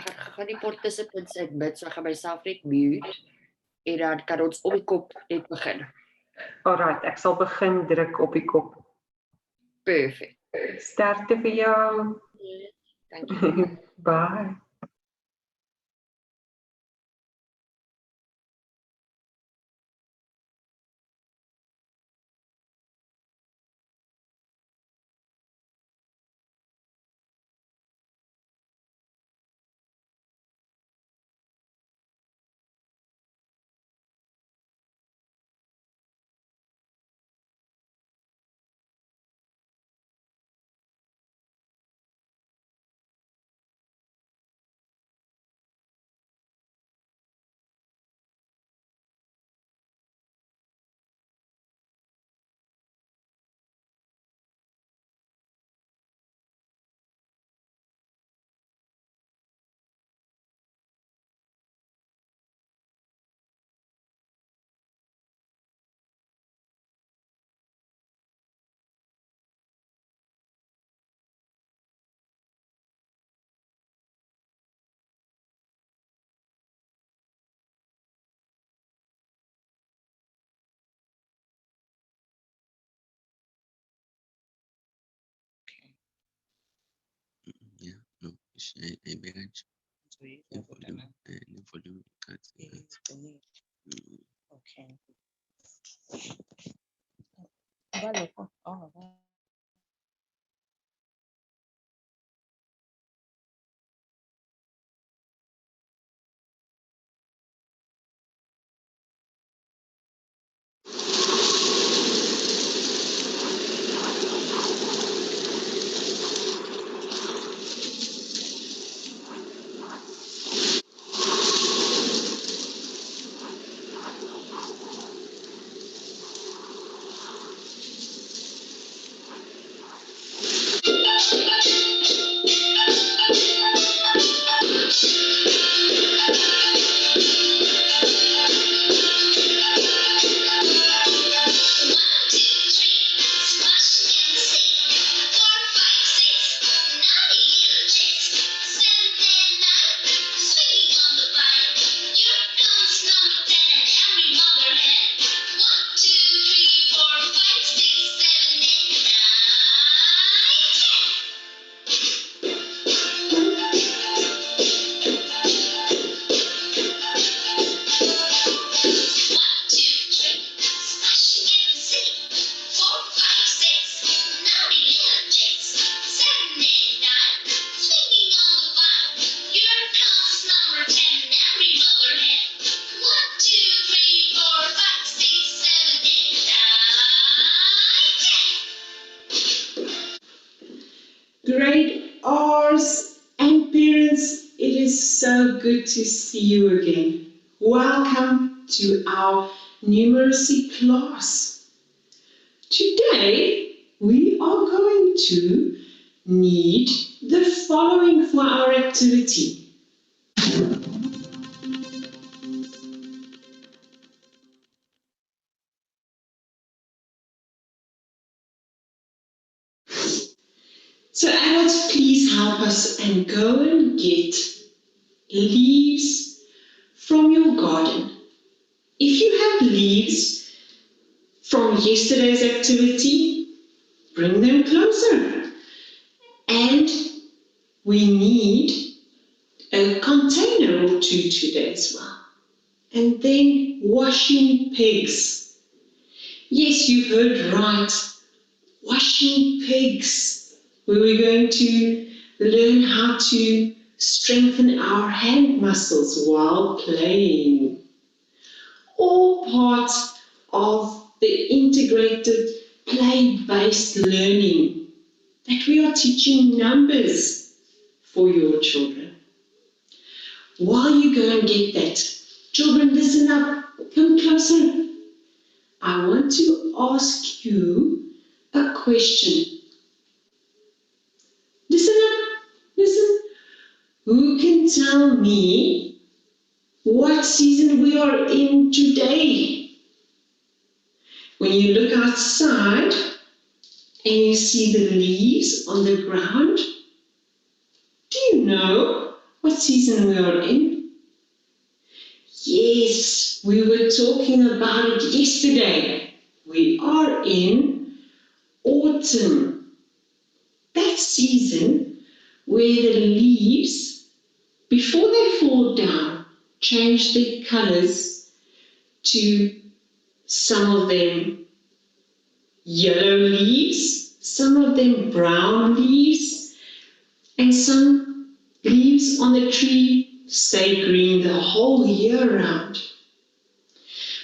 ek gaan die participants uitbid, so ek gaan myself net mute, en dan kan ons op die kop net begin. Alright, ek sal begin druk op die kop. Perfect. Sterkte vir jou. Thank you. Bye. Yeah, no, I manage the volume cut. Okay. Vale, vale. Grade R's and parents, it is so good to see you again. Welcome to our numeracy class. Today, we are going to need the following for our activity. So adults, please help us and go and get leaves from your garden. If you have leaves from yesterday's activity, bring them closer. And we need a container or two today as well. And then washing pigs. Yes, you heard right. Washing pigs. Where we're going to learn how to strengthen our hand muscles while playing. All part of the integrated play-based learning that we are teaching numbers for your children. While you go and get that, children, listen up, come closer. I want to ask you a question. Listen up, listen. Who can tell me what season we are in today? When you look outside and you see the leaves on the ground, do you know what season we are in? Yes, we were talking about it yesterday. We are in autumn. That season where the leaves, before they fall down, change their colours to some of them yellow leaves, some of them brown leaves, and some leaves on the tree stay green the whole year round.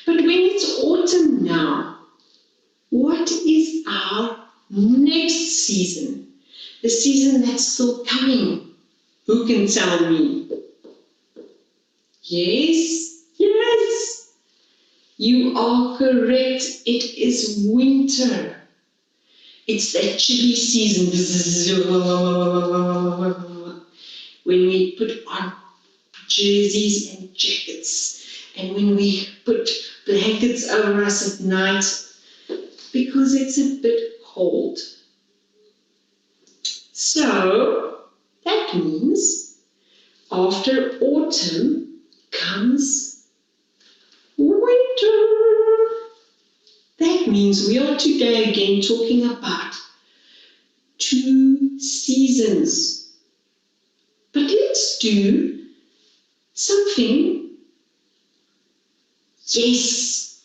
But when it's autumn now, what is our next season? The season that's still coming. Who can tell me? Yes, yes, you are correct. It is winter. It's that chilly season. When we put on jerseys and jackets, and when we put blankets over us at night, because it's a bit cold. So that means after autumn comes winter. That means we are today again talking about 2 seasons. But let's do something. Yes,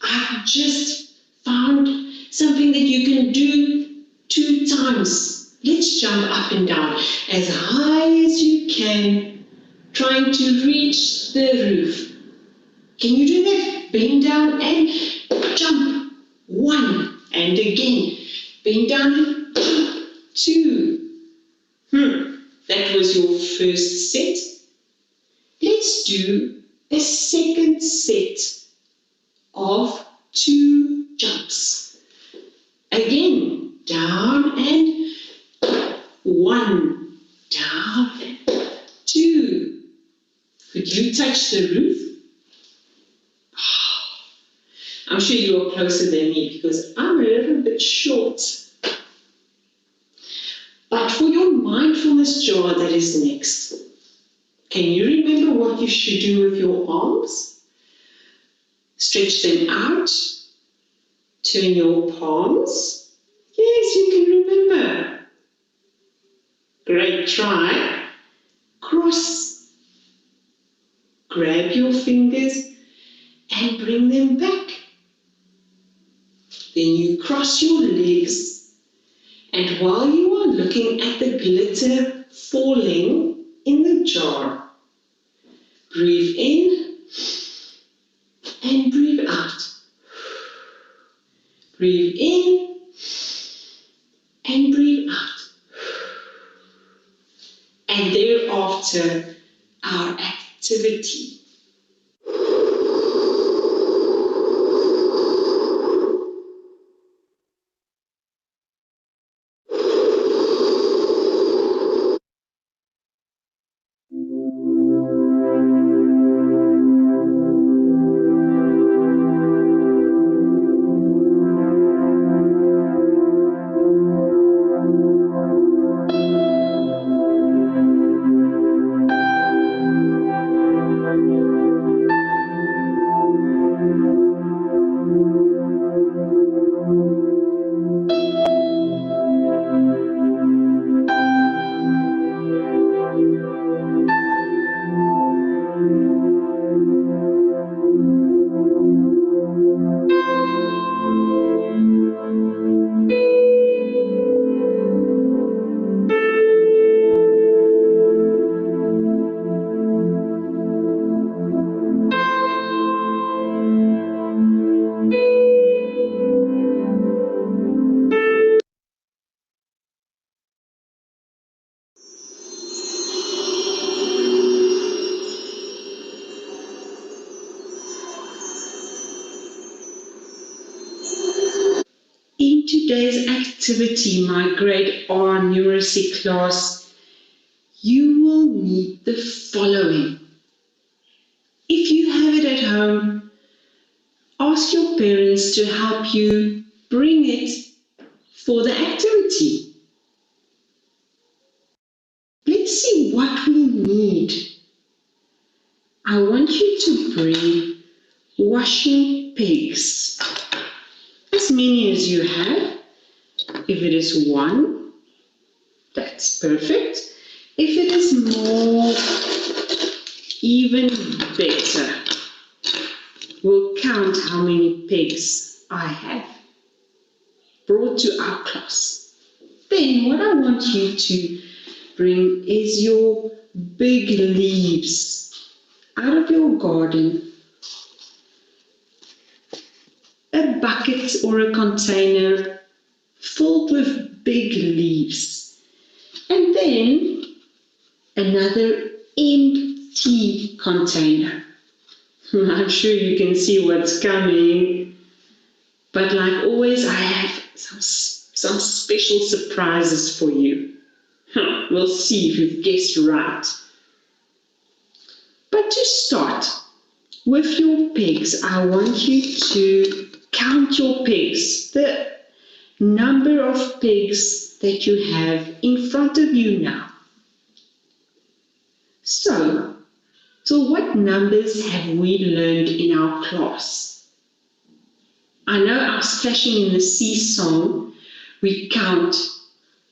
I've just found something that you can do 2 times. Let's jump up and down as high as you can, trying to reach the roof. Can you do that? Bend down and jump. 1, and again. Bend down and jump. 2. That was your first set. Let's do a second set of 2 jumps. Again, down and 1, down and 2. Could you touch the roof? I'm sure you're closer than me because I'm a little bit short. But for your mindfulness jar that is next, can you remember what you should do with your arms? Stretch them out. Turn your palms. Yes, you can remember. Great try. Cross. Grab your fingers and bring them back. Then you cross your legs, and while you are looking at the glitter falling in the jar, breathe in and breathe out. Breathe in and breathe out. And thereafter, our activity. In today's activity, my grade R numeracy class, you will need the following. If you have it at home, ask your parents to help you bring it for the activity. Let's see what we need I want you to bring washing pigs, as many as you have. If it is one, that's perfect. If it is more, even better. We'll count how many pigs I have brought to our class. Then what I want you to bring is your big leaves out of your garden. A bucket or a container filled with big leaves. And then another empty container. I'm sure you can see what's coming. But like always, I have some special surprises for you. We'll see if you've guessed right. But to start with your pigs, I want you to count your pigs, the number of pigs that you have in front of you now. So what numbers have we learned in our class? I know our Splashing in the Sea song, we count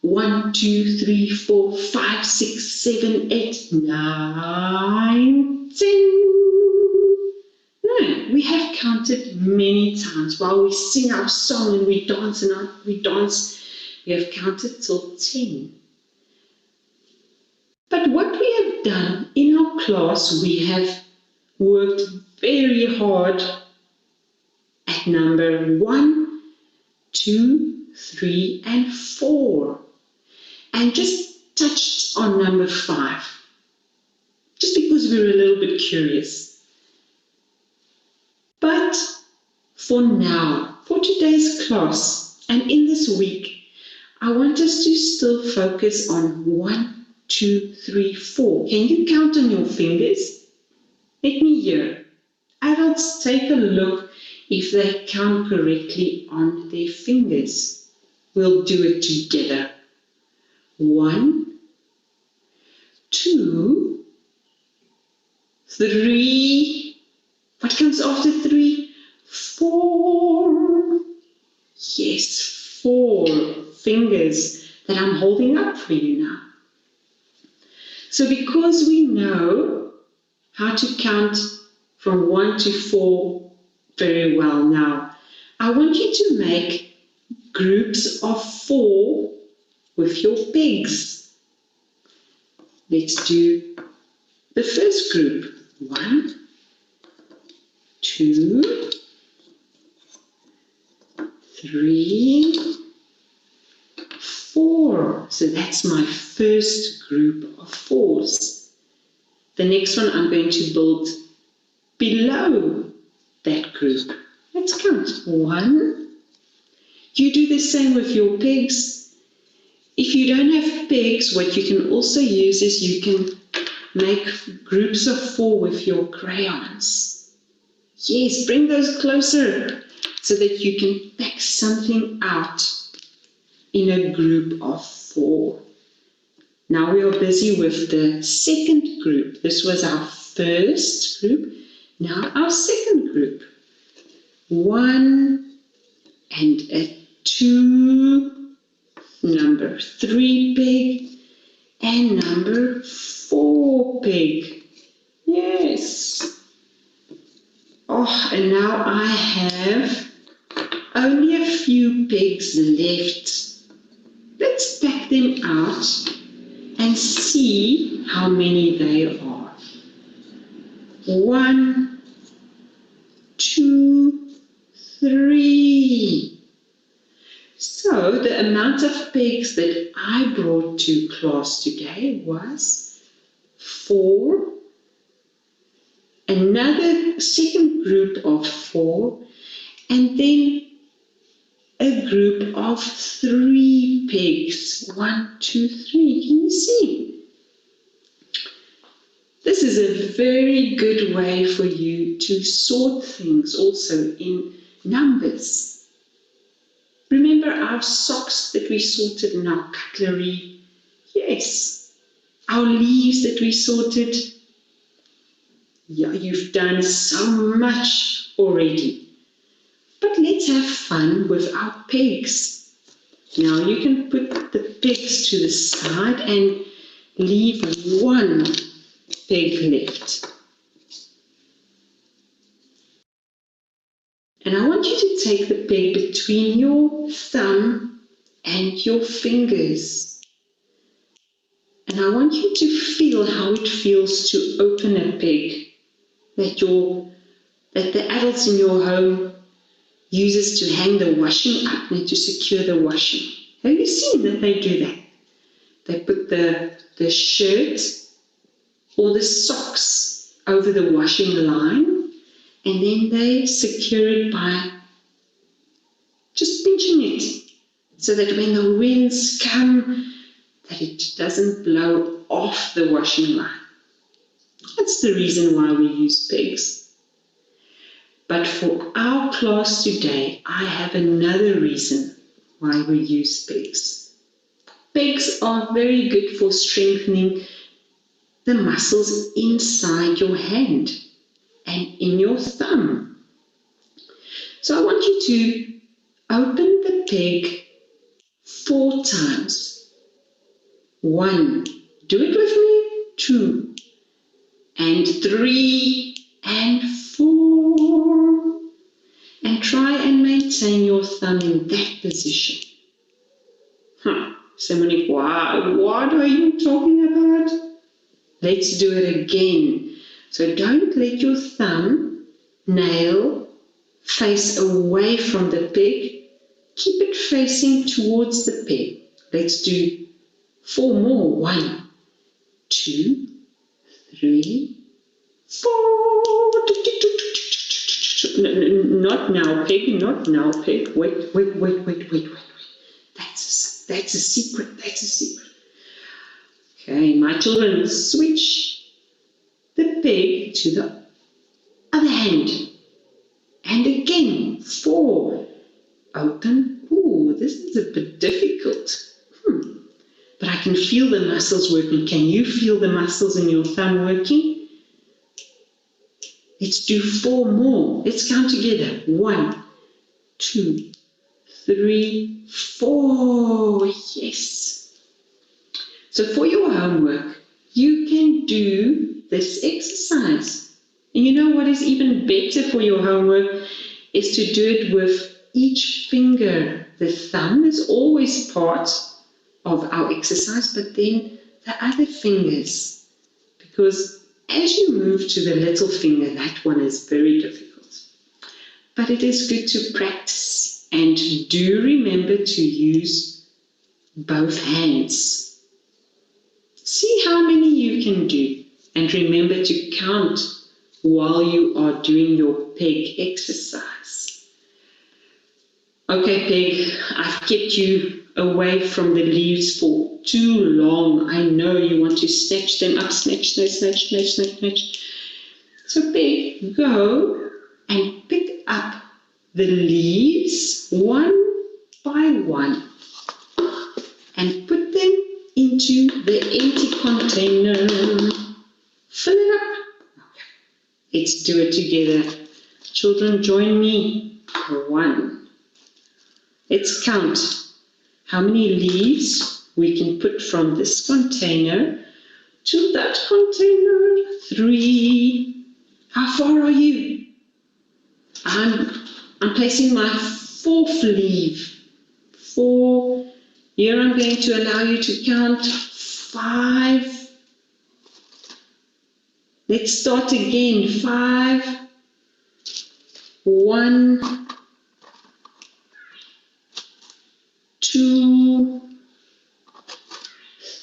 1, 2, 3, 4, 5, 6, 7, 8, 9, 10. No, we have counted many times while we sing our song and we dance we have counted till 10. But what we have done in our class, we have worked very hard at number 1, 2, 3, and 4. And just touched on number 5. Just because we were a little bit curious. But for now, for today's class, and in this week, I want us to still focus on 1, 2, 3, 4. Can you count on your fingers? Let me hear. Adults, take a look if they count correctly on their fingers. We'll do it together. 1, 2, 3. What comes after 3? 4. Yes, 4 fingers that I'm holding up for you now. So because we know how to count from 1 to 4 very well now, I want you to make groups of 4 with your pigs. Let's do the first group. 1, 2, 3, 4. So that's my first group of 4s. The next one I'm going to build below that group. Let's count. 1. You do the same with your pigs. If you don't have pigs, what you can also use is you can make groups of 4 with your crayons. Yes, bring those closer so that you can pick something out in a group of 4. Now we are busy with the second group. This was our first group. Now our second group. 1 and a 2, number 3 pig, and number 4 pig. Yes. Oh, and now I have only a few pigs left. Let's pack them out and see how many they are. 1, 2, 3. So the amount of pigs that I brought to class today was 4. Another second group of 4, and then a group of 3 pigs. 1, 2, 3. Can you see? This is a very good way for you to sort things also in numbers. Remember our socks that we sorted in our cutlery? Yes. Our leaves that we sorted? Yeah, you've done so much already. But let's have fun with our pegs. Now you can put the pegs to the side and leave one peg left. And I want you to take the peg between your thumb and your fingers. And I want you to feel how it feels to open a peg that the adults in your home uses to hang the washing up and to secure the washing. Have you seen that they do that? They put the shirt or the socks over the washing line, and then they secure it by just pinching it, so that when the winds come, that it doesn't blow off the washing line. That's the reason why we use pegs. But for our class today, I have another reason why we use pegs. Pegs are very good for strengthening the muscles inside your hand and in your thumb. So I want you to open the peg 4 times. 1, do it with me, 2, and 3, and 4. And try and maintain your thumb in that position. So Monique, what are you talking about? Let's do it again. So don't let your thumb nail face away from the peg. Keep it facing towards the peg. Let's do 4 more. 1, 2, 3, 4. Not now, peg, not now, peg. Wait. That's a secret. Okay, my children, switch the peg to the other hand. And again, 4. Open. Ooh, this is a bit difficult. But I can feel the muscles working. Can you feel the muscles in your thumb working? Let's do 4 more. Let's count together. 1, 2, 3, 4. Yes. So for your homework, you can do this exercise. And you know what is even better for your homework is to do it with each finger. The thumb is always part of our exercise, but then the other fingers. Because as you move to the little finger, that one is very difficult. But it is good to practice, and do remember to use both hands. See how many you can do, and remember to count while you are doing your peg exercise. Okay, Peg, I've kept you away from the leaves for too long. I know you want to snatch them up, snatch. So Peg, go and pick up the leaves one by one and put them into the empty container. Fill it up. Okay. Let's do it together. Children, join me. 1. Let's count how many leaves we can put from this container to that container. 3. How far are you? I'm placing my 4th leaf. 4. Here I'm going to allow you to count 5. Let's start again. 5. 1. 2.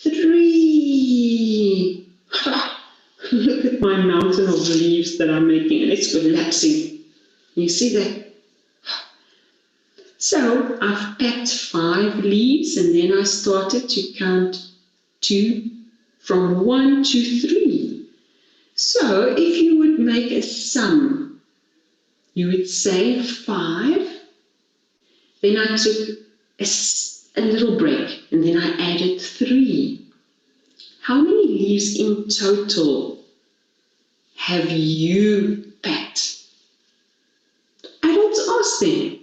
3. Look at my mountain of leaves that I'm making, and it's collapsing. You see that? So I've packed 5 leaves, and then I started to count from 1 to 3. So if you would make a sum, you would say 5. Then I took a little break, and then I added 3. How many leaves in total have you packed? Adults, ask them.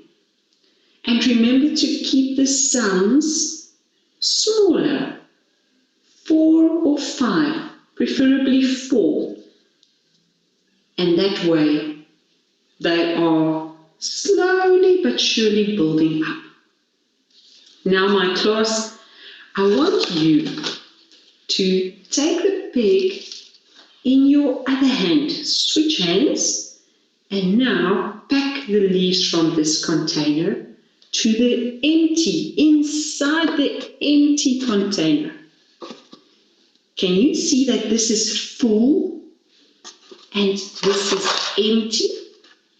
And remember to keep the sounds smaller, 4 or 5, preferably 4. And that way, they are slowly but surely building up. Now, my class, I want you to take the peg in your other hand, switch hands, and now pack the leaves from this container to the inside the empty container. Can you see that this is full and this is empty?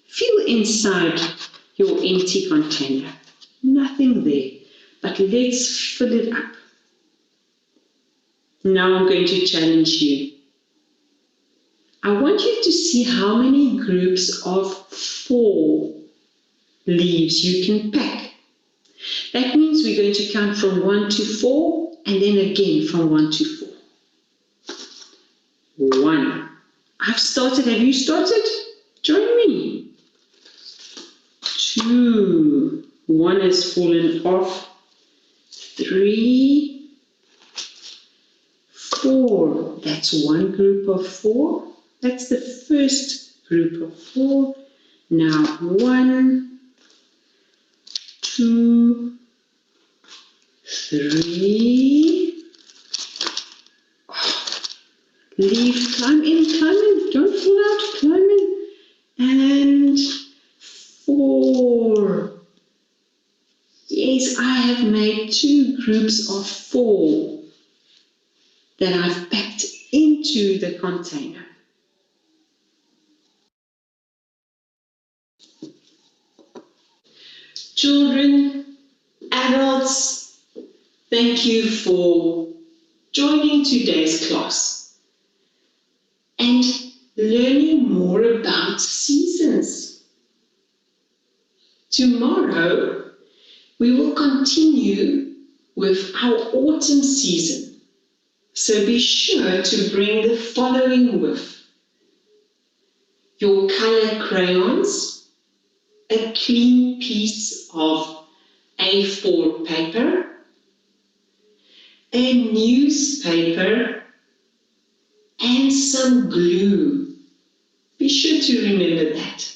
Feel inside your empty container. Nothing there, but let's fill it up. Now I'm going to challenge you. I want you to see how many groups of 4 leaves you can pack. That means we're going to count from 1 to 4 and then again from 1 to 4. 1. I've started. Have you started? Join me. 2. 1 has fallen off. 3. 4. That's one group of 4. That's the first group of 4. Now 1, 2, 3. Leave, climb in, don't fall out, climb in. And 4. Yes, I have made 2 groups of 4 that I've packed into the container. Children, adults, thank you for joining today's class and learning more about seasons. Tomorrow, we will continue with our autumn season, so be sure to bring the following with: your color crayons, a clean piece of A4 paper, a newspaper, and some glue. Be sure to remember that.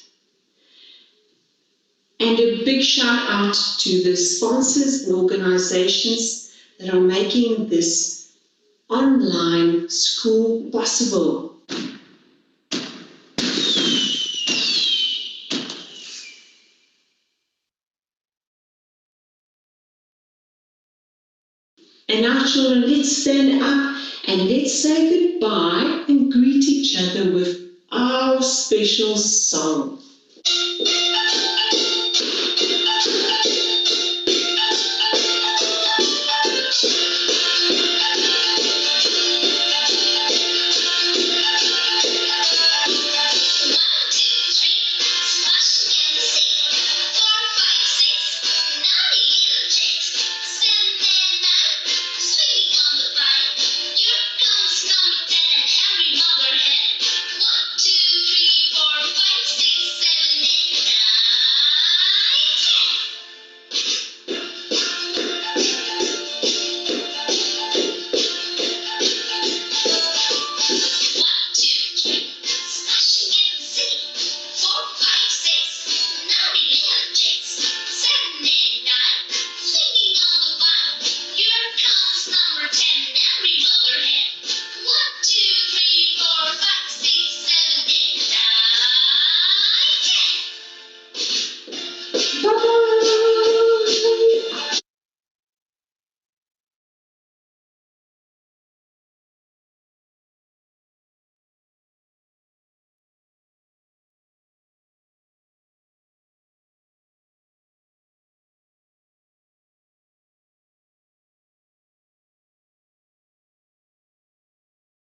And a big shout out to the sponsors and organizations that are making this online school possible. And now, children, let's stand up and let's say goodbye and greet each other with our special song.